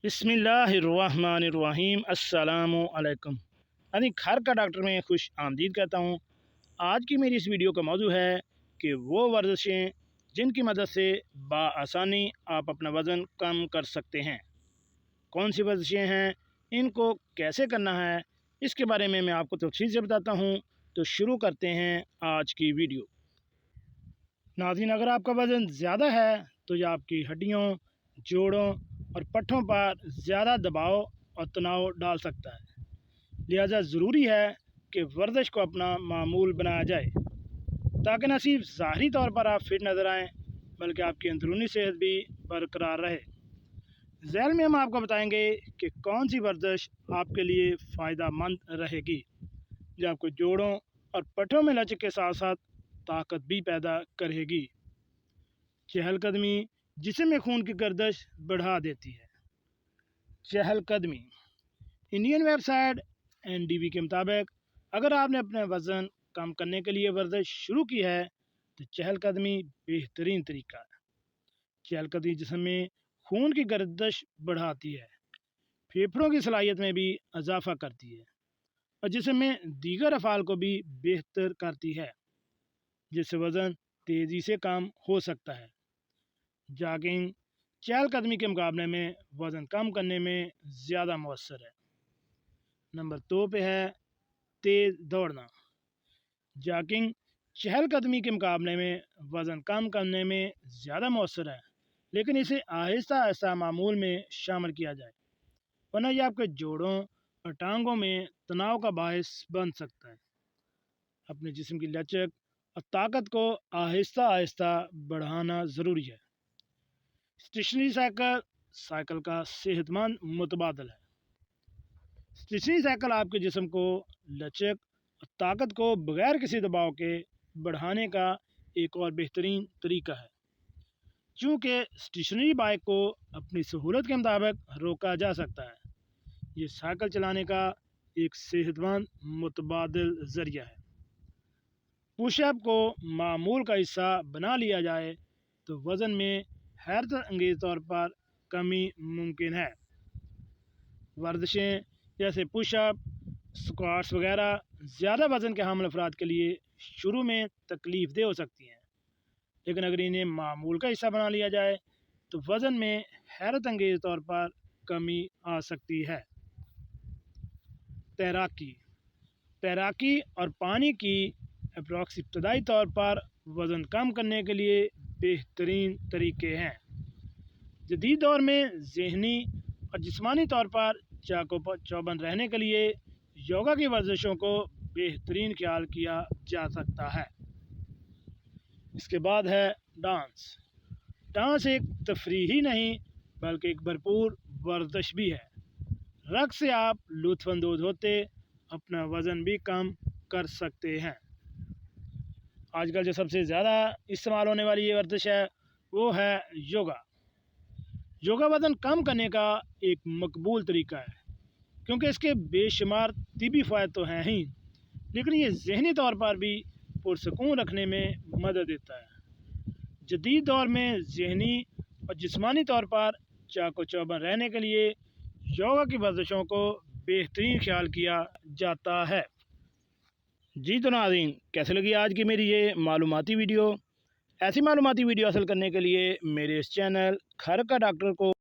बिस्मिल्लाहिर्रहमानिर्रहीम अस्सलामुअलैकुम। यानी घर का डॉक्टर में खुश आमदीद कहता हूँ। आज की मेरी इस वीडियो का मौजू है कि वो वर्जिशें जिनकी मदद से बआसानी आप अपना वज़न कम कर सकते हैं। कौन सी वर्जिशें हैं, इनको कैसे करना है, इसके बारे में मैं आपको तफसील से बताता हूँ। तो शुरू करते हैं आज की वीडियो। नाज़रीन, अगर आपका वज़न ज़्यादा है तो यह आपकी हड्डियों, जोड़ों और पट्ठों पर ज़्यादा दबाव और तनाव डाल सकता है। लिहाजा ज़रूरी है कि वर्जिश को अपना मामूल बनाया जाए, ताकि न सिर्फ ज़ाहरी तौर पर आप फिट नज़र आएँ, बल्कि आपकी अंदरूनी सेहत भी बरकरार रहे। ज़ैल में हम आपको बताएंगे कि कौन सी वर्जिश आपके लिए फ़ायदा मंद रहेगी, जो आपको जोड़ों और पट्ठों में लचक के साथ साथ ताकत भी पैदा करेगी। चहलकदमी, जिस्म में खून की गर्दिश बढ़ा देती है। चहलकदमी, इंडियन वेबसाइट NDV के मुताबिक अगर आपने अपने वज़न कम करने के लिए वर्जिश शुरू की है तो चहलकदमी बेहतरीन तरीका है। चहलकदमी जिस्म में खून की गर्दिश बढ़ाती है, फेफड़ों की सलाहियत में भी इजाफा करती है और जिस्म में दीगर अफ़ाल को भी बेहतर करती है, जिससे वज़न तेज़ी से कम हो सकता है। जॉगिंग चहलकदमी के मुकाबले में वज़न कम करने में ज़्यादा मौसर है। नंबर 2 पे है तेज़ दौड़ना। जॉगिंग चहलकदमी के मुकाबले में वज़न कम करने में ज़्यादा मौसर है, लेकिन इसे आहिस्ता आहिस्ता मामूल में शामिल किया जाए, वरना यह आपके जोड़ों और टांगों में तनाव का बायस बन सकता है। अपने जिस्म की लचक और ताकत को आहिस्ता आहिस्ता बढ़ाना ज़रूरी है। स्टेशनरी साइकिल साइकिल का सेहतमंद मुतबादल है। स्टेशनरी साइकिल आपके जिस्म को लचक और ताकत को बगैर किसी दबाव के बढ़ाने का एक और बेहतरीन तरीका है। चूँकि स्टेशनरी बाइक को अपनी सहूलत के मुताबिक रोका जा सकता है, ये साइकिल चलाने का एक सेहतमंद मुतबादल ज़रिया है। पुशअप को मामूल का हिस्सा बना लिया जाए तो वज़न में हैरत अंगेज़ तौर पर कमी मुमकिन है। वर्जिशें जैसे पुशअप, स्क्वाट्स वगैरह ज़्यादा वज़न के हामिल अफराद के लिए शुरू में तकलीफ़ दे हो सकती हैं, लेकिन अगर इन्हें मामूल का हिस्सा बना लिया जाए तो वज़न में हैरत अंगेज़ तौर पर कमी आ सकती है। तैराकी तैराकी और पानी की अप्रॉक्स इब्तदाई तौर पर वज़न कम करने के लिए बेहतरीन तरीके हैं। जदीद दौर में ज़हनी और जिस्मानी तौर पर चौबंद रहने के लिए योगा की वर्जिशों को बेहतरीन ख्याल किया जा सकता है। इसके बाद है डांस। डांस एक तफरीही नहीं बल्कि एक भरपूर वर्जिश भी है। रक़्स से आप लुत्फ़अंदोज़ होते अपना वज़न भी कम कर सकते हैं। आजकल जो सबसे ज़्यादा इस्तेमाल होने वाली ये वर्जिश है वो है योगा। योगा वज़न कम करने का एक मकबूल तरीका है, क्योंकि इसके बेशुमार तिबी फ़ायदे तो हैं ही, लेकिन ये ज़हनी तौर पर भी पुरसकून रखने में मदद देता है। जदीद दौर में ज़हनी और जिस्मानी तौर पर चाको चौबंद रहने के लिए योगा की वर्जिशों को बेहतरीन ख्याल किया जाता है। जी तो नाज़रीन, कैसे लगी आज की मेरी ये मालूमाती वीडियो। ऐसी मालूमाती वीडियो हासिल करने के लिए मेरे इस चैनल घर का डॉक्टर को